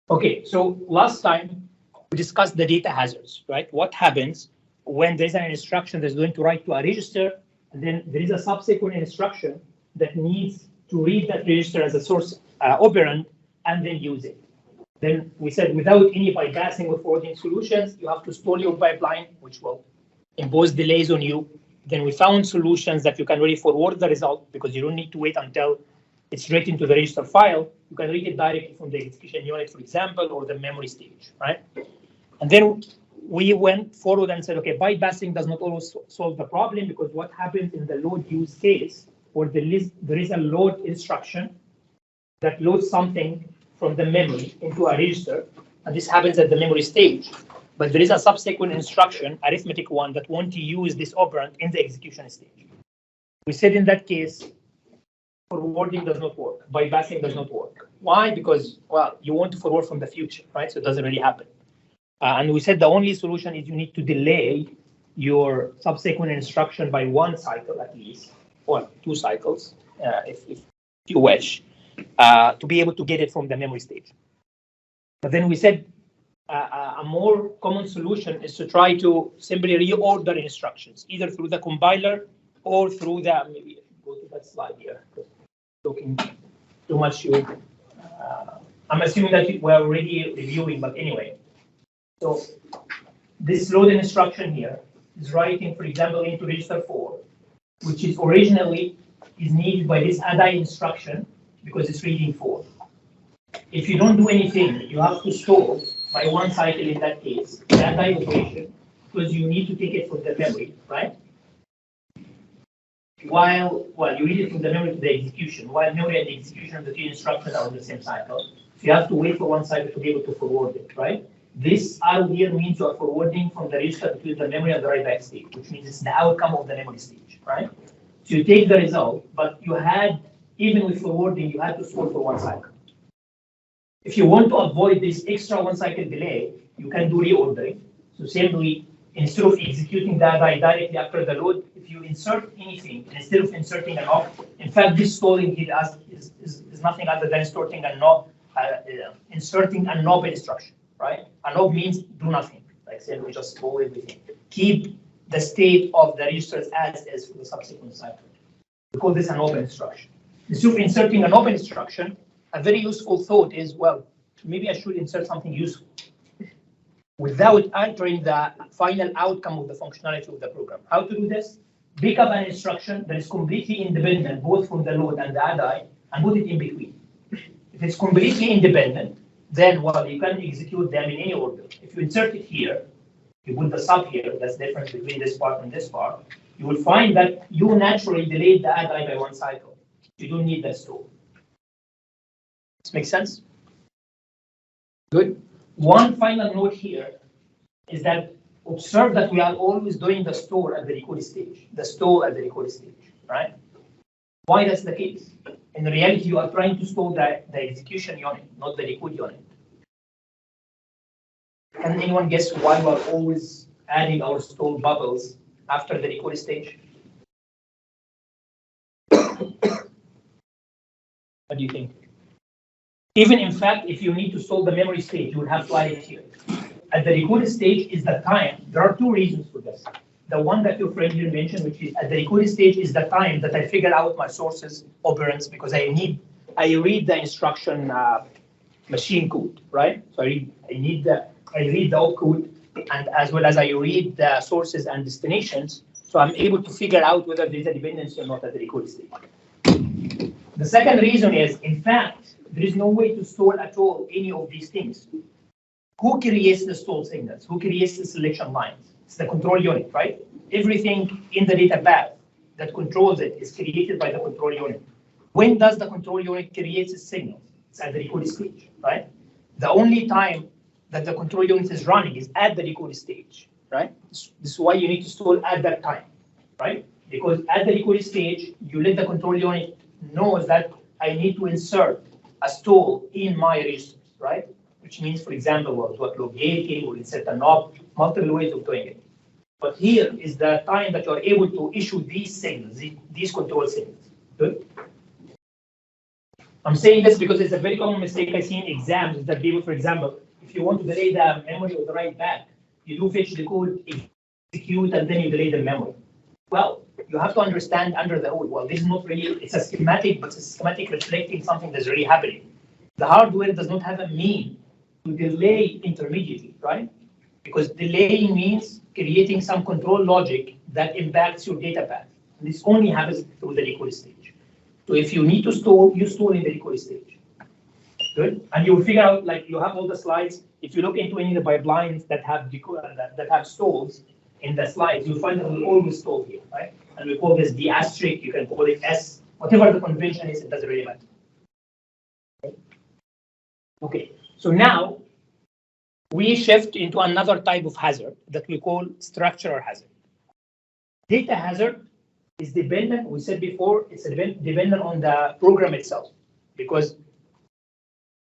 Okay, so last time we discussed the data hazards, right? What happens when there's an instruction that's going to write to a register, and then there is a subsequent instruction that needs to read that register as a source operand and then use it. Then we said without any bypassing or forwarding solutions, you have to stall your pipeline, which will impose delays on you. Then we found solutions that you can really forward the result because you don't need to wait until it's written to the register file. You can read it directly from the execution unit, for example, or the memory stage, right? And then we went forward and said, okay, bypassing does not always solve the problem because what happens in the load use case, or there is a load instruction that loads something from the memory into a register, and this happens at the memory stage. But there is a subsequent instruction, arithmetic one, that want to use this operand in the execution stage. We said in that case, forwarding does not work, bypassing does not work. Why? Because, well, you want to forward from the future, right? So it doesn't really happen. And we said the only solution is you need to delay your subsequent instruction by one cycle at least, or 2 cycles, if you wish, to be able to get it from the memory stage. But then we said a more common solution is to try to simply reorder instructions, either through the compiler or through the, maybe go to that slide here, talking too much. I'm assuming that we're already reviewing, but anyway. So this load instruction here is writing, for example, into register 4, which is originally is needed by this add-I instruction because it's reading 4. If you don't do anything, you have to store by one cycle in that case, the add-I operation, because you need to take it from the memory, right? While you read it from the memory to the execution, while memory and the execution of the 2 instructions are on the same cycle. So you have to wait for one cycle to be able to forward it, right? This arrow here means you are forwarding from the register between the memory and the write-back stage, which means it's the outcome of the memory stage, right? So you take the result, but you had, even with forwarding, you had to store for one cycle. If you want to avoid this extra one cycle delay, you can do reordering. So simply, instead of executing that directly after the load, if you insert anything, instead of inserting an op, in fact, this stalling here is nothing other than inserting a NOP instruction, right? A NOP means do nothing, like say we just stall everything. Keep the state of the registers as is for the subsequent cycle. We call this an open instruction. Instead of inserting an open instruction, a very useful thought is, well, maybe I should insert something useful without altering the final outcome of the functionality of the program. How to do this? Pick up an instruction that is completely independent, both from the load and the add-I, and put it in between. If it's completely independent, then, well, you can execute them in any order. If you insert it here, you put the sub here, that's the difference between this part and this part, you will find that you naturally delayed the add-I by one cycle. You don't need that store. This makes sense? Good. One final note here is that observe that we are always doing the store at the record stage, the store at the record stage, right? Why that's the case? In reality, you are trying to store the execution unit, not the record unit. Can anyone guess why we are always adding our stall bubbles after the record stage? What do you think? Even in fact, if you need to solve the memory stage, you will have to add it here. At the record stage is the time. There are 2 reasons for this. The one that your friend here mentioned, which is at the record stage, is the time that I figure out my sources, operands, because I read the instruction machine code, right? So I read the opcode, and as well as I read the sources and destinations, so I'm able to figure out whether there is a dependency or not at the record stage. The second reason is, in fact, there is no way to store at all any of these things. Who creates the stall signals? Who creates the selection lines? It's the control unit, right? Everything in the data path that controls it is created by the control unit. When does the control unit create its signals? It's at the record stage, right? The only time that the control unit is running is at the record stage, right? This is why you need to stall at that time, right? Because at the record stage, you let the control unit knows that I need to insert a stall in my registers, right? Which means, for example, well, to upload gating or insert a NOP, multiple ways of doing it. But here is the time that you are able to issue these signals, these control signals. Good? I'm saying this because it's a very common mistake I see in exams, is that people, for example, if you want to delay the memory of the write back, you do fetch the code, execute, and then you delay the memory. Well, you have to understand under the hood. Well, this is not really, it's a schematic, but it's a schematic reflecting something that's really happening. The hardware does not have a mean to delay intermediately, right? Because delaying means creating some control logic that impacts your data path. And this only happens through the decoder stage. So if you need to store, you store in the decoder stage. Good. And you'll figure out, like you have all the slides. If you look into any of the pipelines that have that have stalls in the slides, you'll find that we always stall here, right? And we call this the asterisk. You can call it S. Whatever the convention is, it doesn't really matter. Okay. So now we shift into another type of hazard that we call structural hazard. Data hazard is dependent, we said before, it's dependent on the program itself, because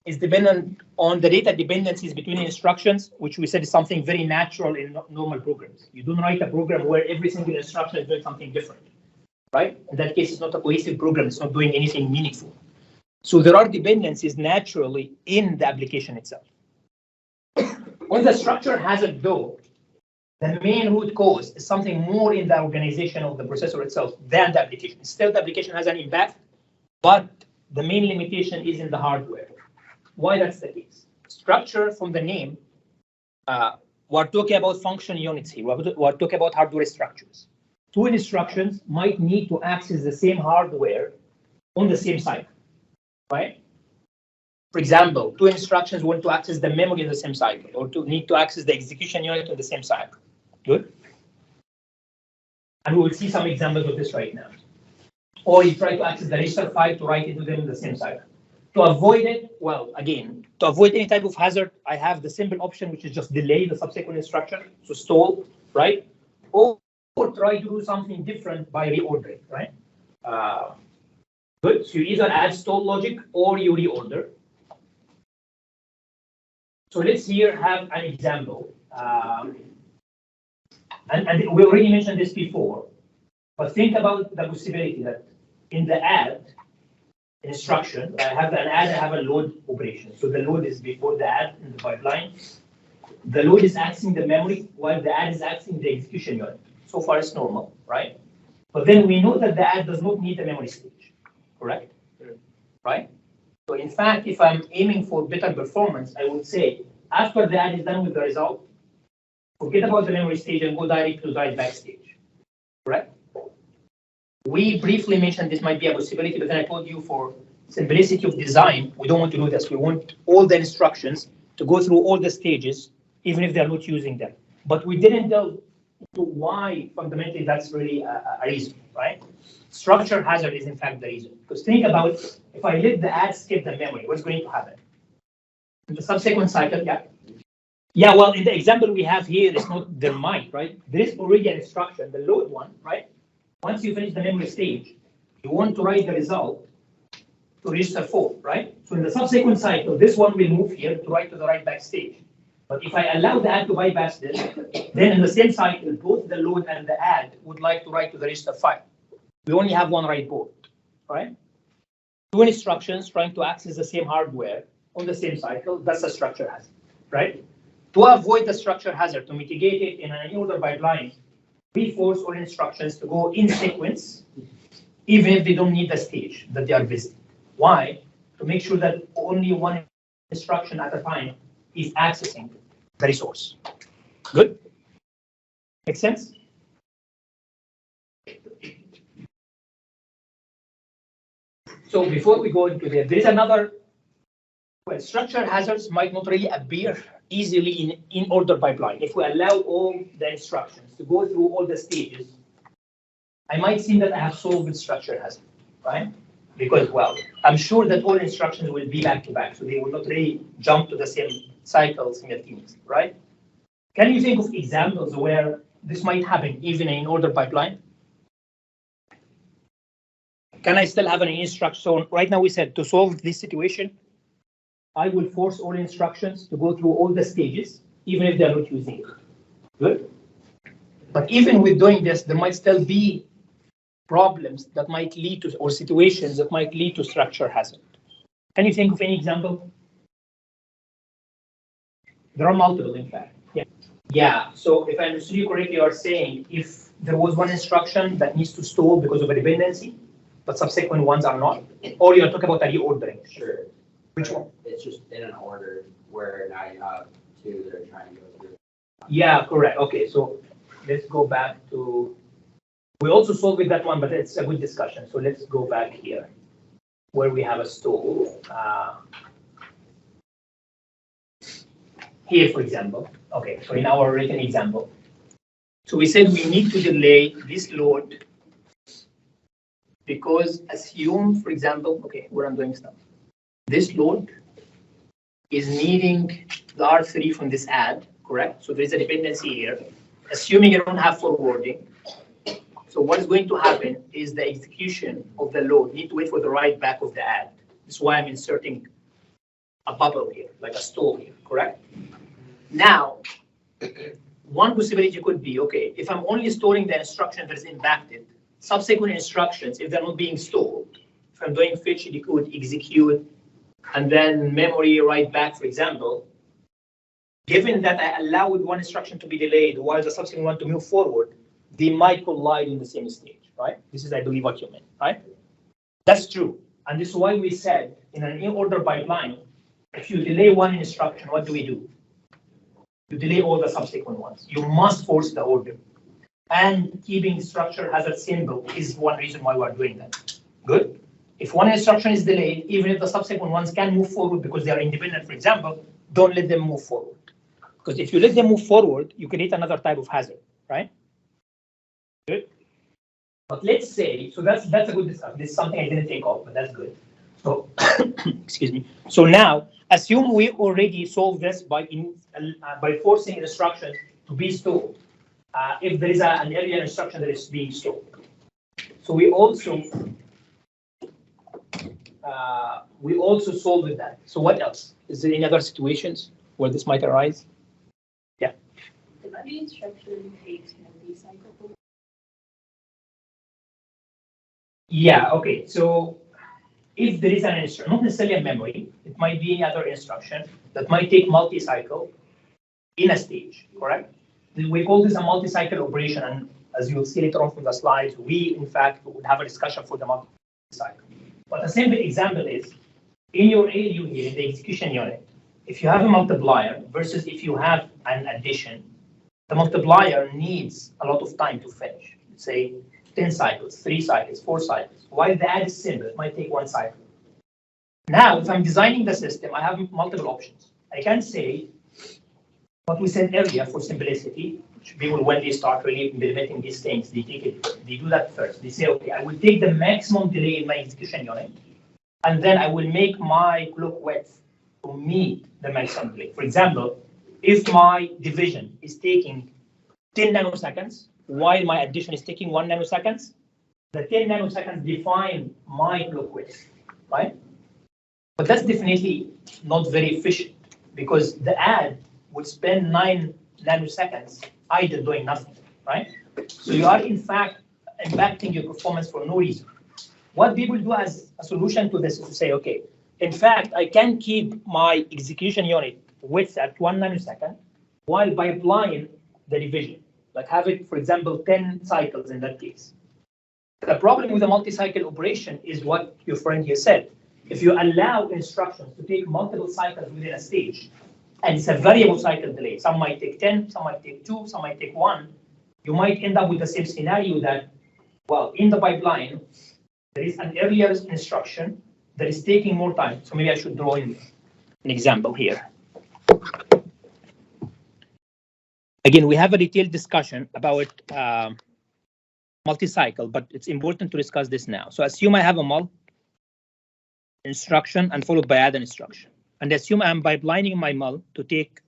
it's dependent on the data dependencies between instructions, which we said is something very natural in normal programs. You don't write a program where every single instruction is doing something different, right? In that case, it's not a cohesive program, it's not doing anything meaningful. So there are dependencies naturally in the application itself. On the structure hazard, though, the main root cause is something more in the organization of the processor itself than the application. Still, the application has an impact, but the main limitation is in the hardware. Why that's the case? Structure, from the name, we're talking about function units here. We're talking about hardware structures. Two instructions might need to access the same hardware on the same cycle, right? For example, two instructions want to access the memory in the same cycle, or to need to access the execution unit in the same cycle. Good. And we will see some examples of this right now. Or you try to access the register file to write into them in the same cycle. To avoid it, well, again, to avoid any type of hazard, I have the simple option, which is just delay the subsequent instruction, so stall, right? Or try to do something different by reordering, right? Good. So you either add stall logic or you reorder. So let's here have an example. And we already mentioned this before, but think about the possibility that in the add instruction, I have an add, I have a load operation. So the load is before the add in the pipeline. The load is accessing the memory while the add is accessing the execution unit. So far it's normal, right? But then we know that the add does not need the memory stage, correct? Right? So in fact, if I'm aiming for better performance, I would say after the add is done with the result, forget about the memory stage and go directly to the write back stage, correct? We briefly mentioned this might be a possibility, but then I told you for simplicity of design, we don't want to do this. We want all the instructions to go through all the stages, even if they're not using them. But we didn't delve into why fundamentally that's really a reason, right? Structure hazard is in fact the reason. Because think about if I let the add skip the memory, what's going to happen? In the subsequent cycle, yeah, well, in the example we have here, it's not there might, right? There is already an instruction, the load one, right? Once you finish the memory stage, you want to write the result to register 4, right? So in the subsequent cycle, this one will move here to write to the write back stage. But if I allow the add to bypass this, then in the same cycle, both the load and the add would like to write to the register file. We only have one write port, right? Two instructions trying to access the same hardware on the same cycle, that's a structure hazard, right? To avoid the structure hazard, to mitigate it in an order pipeline, we force all instructions to go in sequence, even if they don't need the stage that they are visiting. Why? To make sure that only one instruction at a time is accessing the resource. Good? Make sense? So before we go into there is another, well, structure hazards might not really appear easily in order pipeline. If we allow all the instructions to go through all the stages, I might see that I have solved structure hazard, right? Because, well, I'm sure that all instructions will be back to back, so they will not really jump to the same cycle simultaneously, right? Can you think of examples where this might happen even in order pipeline? Can I still have an instruction? So right now we said to solve this situation, I will force all instructions to go through all the stages, even if they're not using it. Good. But even with doing this, there might still be problems that might lead to, or situations that might lead to structure hazard. Can you think of any example? There are multiple, in fact. Yeah. Yeah. So if I understood you correctly, you are saying if there was one instruction that needs to stall because of a dependency, but subsequent ones are not, or you're talking about a reordering. Sure. Which one? It's just in an order where now you have two that are trying to go through. Yeah, correct. Okay, so let's go back to. We also solved with that one, but it's a good discussion. So let's go back here, where we have a stall. Here, for example. Okay, so in our written example, so we said we need to delay this load because assume, for example, okay, where I'm doing stuff. This load is needing the R3 from this add, correct? So there is a dependency here. Assuming you don't have forwarding. So what is going to happen is the execution of the load need to wait for the write back of the add. That's why I'm inserting a bubble here, like a stall here, correct? Now, one possibility could be, okay, if I'm only storing the instruction that is impacted, subsequent instructions, if they're not being stored, if I'm doing fetch, decode, execute, and then memory write back, for example, given that I allow with one instruction to be delayed while the subsequent one to move forward, they might collide in the same stage, right? This is, I believe, what you meant, right? That's true. And this is why we said in an in-order pipeline, if you delay one instruction, what do we do? You delay all the subsequent ones. You must force the order. And keeping structure hazard symbol is one reason why we're doing that. Good. If one instruction is delayed, even if the subsequent ones can move forward because they are independent, for example, don't let them move forward. Because if you let them move forward, you create another type of hazard, right? Good. But let's say, so that's a good discussion. This is something I didn't take off, but that's good. So, excuse me. So now, assume we already solved this by forcing instructions to be stored. If there is an earlier instruction that is being stored. So we also solved with that. So what else? Is there any other situations where this might arise? Yeah. If the instruction takes multi-cycle. Yeah, okay. So if there is an instruction, not necessarily a memory, it might be any other instruction that might take multi-cycle in a stage, correct? We call this a multi-cycle operation, and as you'll see later on from the slides, we in fact would have a discussion for the multi-cycle. But a simple example is, in your ALU here, in the execution unit, if you have a multiplier versus if you have an addition, the multiplier needs a lot of time to finish. Let's say 10 cycles, 3 cycles, 4 cycles. While the add is simple, it might take 1 cycle. Now, if I'm designing the system, I have multiple options. I can say, what we said earlier for simplicity, which people, when they start really implementing these things, they do that first. They say, okay, I will take the maximum delay in my execution unit, and then I will make my clock width to meet the maximum delay. For example, if my division is taking 10 nanoseconds, while my addition is taking 1 nanosecond, the 10 nanoseconds define my clock width, right? But that's definitely not very efficient because the add would spend 9 nanoseconds idle doing nothing, right? So you are in fact impacting your performance for no reason. What people do as a solution to this is to say, okay, in fact, I can keep my execution unit width at 1 nanosecond while by applying the division, like have it, for example, 10 cycles in that case. The problem with a multi-cycle operation is what your friend here said. If you allow instructions to take multiple cycles within a stage, and it's a variable cycle delay, some might take 10, some might take 2, some might take 1, you might end up with the same scenario that, well, in the pipeline, there is an earlier instruction that is taking more time. So maybe I should draw in an example here. Again, we have a detailed discussion about multi-cycle, but it's important to discuss this now. So assume I have a mul instruction and followed by add an instruction. And assume I'm pipelining my mul to take,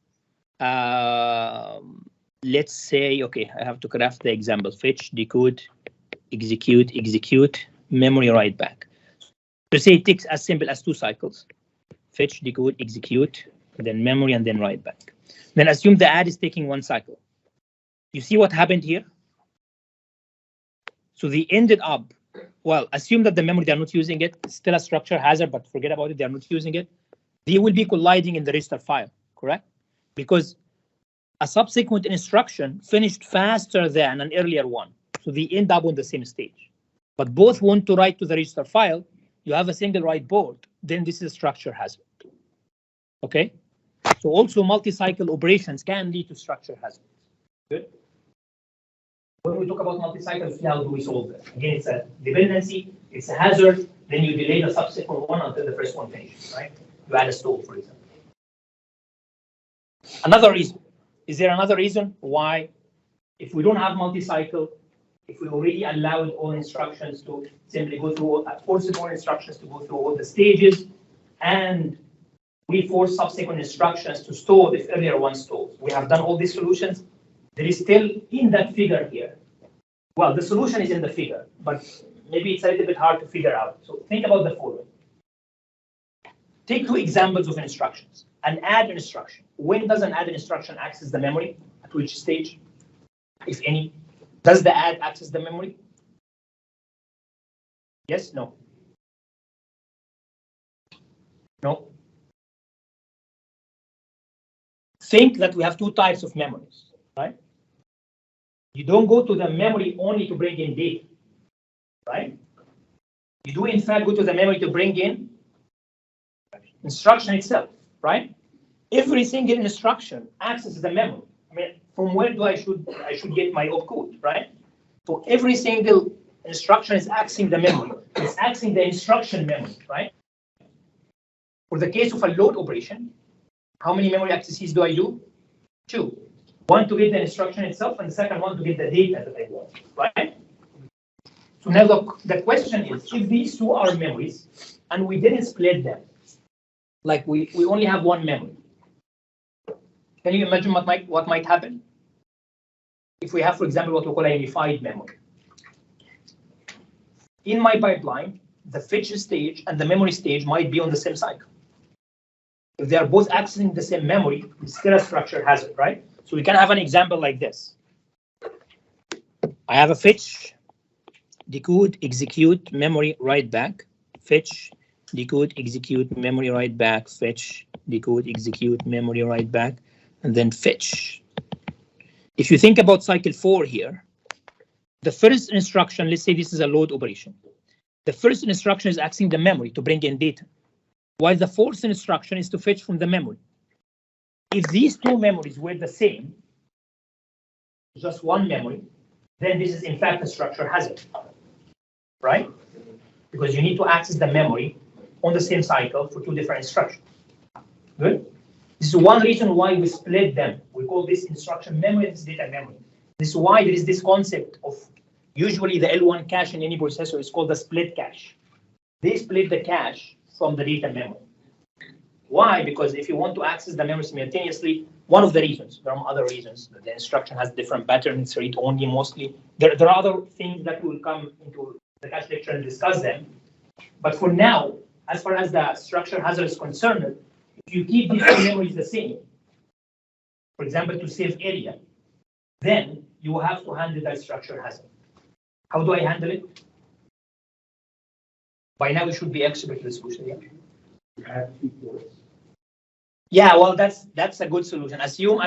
let's say, okay, I have to craft the example, fetch, decode, execute, memory write back. So say it takes as simple as 2 cycles, fetch, decode, execute, then memory, and then write back. Then assume the add is taking 1 cycle. You see what happened here? So they ended up well, assume that the memory, they're not using it. It's still a structure hazard, but forget about it. They're not using it. They will be colliding in the register file, correct? Because a subsequent instruction finished faster than an earlier one. So they end up on the same stage. But both want to write to the register file. You have a single write board. Then this is a structure hazard. Okay? So also multi-cycle operations can lead to structure hazards. Good. When we talk about multi-cycles, how do we solve this? Again, it's a dependency, it's a hazard, then you delay the subsequent one until the first one finishes, right? You add a stall, for example. Another reason. Is there another reason why, if we don't have multi-cycle, if we already allowed all instructions to simply go through, force all instructions to go through all the stages, and we force subsequent instructions to stall if earlier one stalls. We have done all these solutions. There is still in that figure here. Well, the solution is in the figure, but maybe it's a little bit hard to figure out. So think about the following. Take two examples of instructions. An add instruction. When does an add instruction access the memory? At which stage, if any? Does the add access the memory? Yes, no. No. Think that we have two types of memories, right? You don't go to the memory only to bring in data, right? You do in fact go to the memory to bring in instruction itself, right? Every single instruction accesses the memory. I mean, from where do I should get my opcode, right? So every single instruction is accessing the memory. It's accessing the instruction memory, right? For the case of a load operation, how many memory accesses do I do? Two. One to get the instruction itself, and the second one to get the data that I want, right? So now the question is, if these two are memories, and we didn't split them, like we only have one memory, can you imagine what might happen? If we have, for example, what we call a unified memory. In my pipeline, the fetch stage and the memory stage might be on the same cycle. If they are both accessing the same memory, it's still a structure hazard, right? So we can have an example like this. I have a fetch, decode, execute, memory, write back, fetch, decode, execute, memory, write back, fetch, decode, execute, memory, write back, and then fetch. If you think about cycle 4 here, the first instruction, let's say this is a load operation. The first instruction is accessing the memory to bring in data, while the fourth instruction is to fetch from the memory. If these two memories were the same, just one memory, then this is in fact a structure hazard, right? Because you need to access the memory on the same cycle for two different instructions. Good? This is one reason why we split them. We call this instruction memory and this data memory. This is why there is this concept of usually the L1 cache in any processor is called the split cache. They split the cache from the data memory. Why? Because if you want to access the memory simultaneously, one of the reasons, there are other reasons, the instruction has different patterns, it's read-only mostly. There are other things that will come into the cache lecture and discuss them. But for now, as far as the structure hazard is concerned, if you keep these two memories the same, for example, to save area, then you have to handle that structure hazard. How do I handle it? By now, we should be expert in the solution. Yeah. You have 2 ports. Yeah, well, that's a good solution. Assume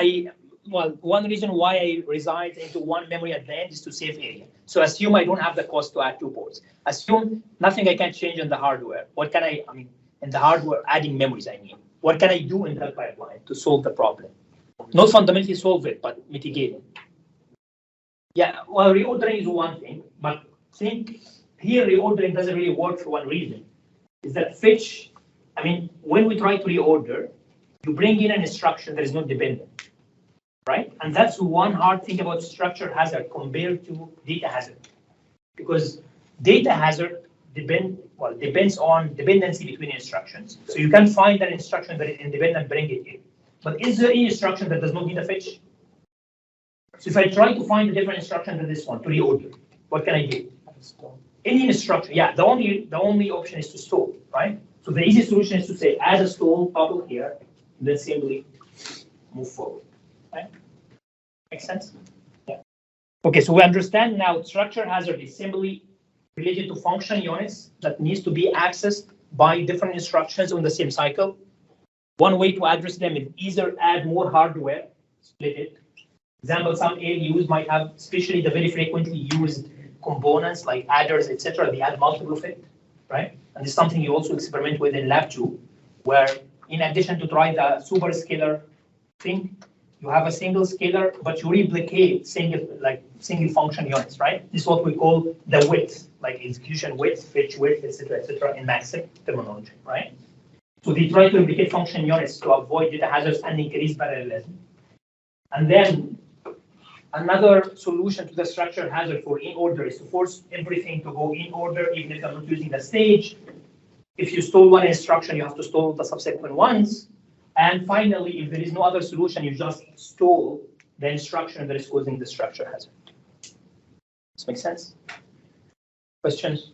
one reason why I reside into one memory at the end is to save area. So assume I don't have the cost to add 2 ports. Assume nothing I can change in the hardware. What can I mean, in the hardware, adding memories, I mean. What can I do in that pipeline to solve the problem? Not fundamentally solve it, but mitigate it. Yeah, well, reordering is one thing, but think here reordering doesn't really work for one reason. Is that fetch, I mean, when we try to reorder, you bring in an instruction that is not dependent, right? And that's one hard thing about structure hazard compared to data hazard. Because data hazard depends on dependency between instructions. So you can find an instruction that is independent, bring it in. But is there any instruction that does not need a fetch? So if I try to find a different instruction than this one to reorder, what can I do? Any instruction, yeah, the only option is to stall, right? So the easy solution is to say add a stall bubble here, and then simply move forward. Right? Make sense? Yeah. Okay, so we understand now structure hazard is simply related to function units that needs to be accessed by different instructions on the same cycle. One way to address them is either add more hardware, split it. Example, some ALUs might have, especially the very frequently used components like adders, etc. They add multiple of it, right? And this is something you also experiment with in lab 2, where in addition to try the superscalar thing, you have a single scalar, but you replicate single function units, right? This is what we call the width, like execution width, fetch width, etc., in MAXIM terminology, right? So they try to replicate function units to avoid data hazards and increase parallelism. And then another solution to the structural hazard for in order is to force everything to go in order, even if I'm not using the stage. If you stole one instruction, you have to stall the subsequent ones. And finally, if there is no other solution, you just stall the instruction that is causing the structural hazard. This makes sense? Questions?